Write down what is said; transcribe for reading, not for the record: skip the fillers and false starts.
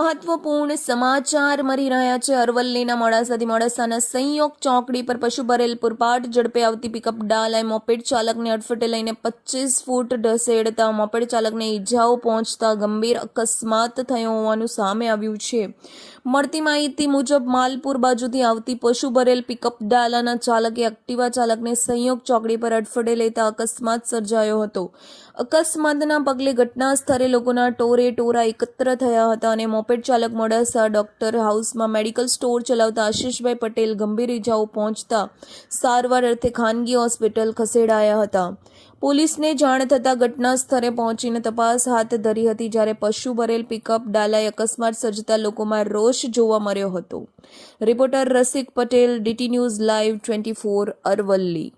મહત્વપૂર્ણ સમાચાર મળી રહ્યા છે। અરવલ્લીના મોડાસાથી મોડાસાના સંયોગ ચોકડી પર પશુ ભરેલ પૂરપાટ ઝડપે આવતી પિકઅપ ડાલાએ મોપેડ ચાલકને અડફેટે લઈને 25 ફૂટ ઢસેડતા મોપેડ ચાલકને ઈજાઓ પહોંચતા ગંભીર અકસ્માત થયો હોવાનું સામે આવ્યું છે। મળતી માહિતી મુજબ માલપુર બાજુથી આવતી પશુ ભરેલ પિકઅપ ડાલાના ચાલકે એક્ટિવા ચાલકને સંયોગ ચોકડી પર અડફેટે લેતા અકસ્માત સર્જાયો હતો। અકસ્માતના પગલે ઘટના સ્થળે લોકોના ટોરે ટોરા એકત્ર થયા હતા અને મોપેડ ચાલક મોડાસા ડોક્ટર હાઉસમાં મેડિકલ સ્ટોર ચલાવતા આશીષભાઈ પટેલ ગંભીર ઇજાઓ પહોંચતા સારવાર અર્થે ખાનગી હોસ્પિટલ ખસેડાયા હતા। પોલીસને જાણ થતાં ઘટના સ્થળે પહોંચીને તપાસ હાથ ધરી હતી, જ્યારે પશુ ભરેલ પિકઅપ ડાલાએ અકસ્માત સર્જતા લોકોમાં રોષ જોવા મળ્યો હતો। Reporter Rasik Patel, DT news live 24 Aravalli.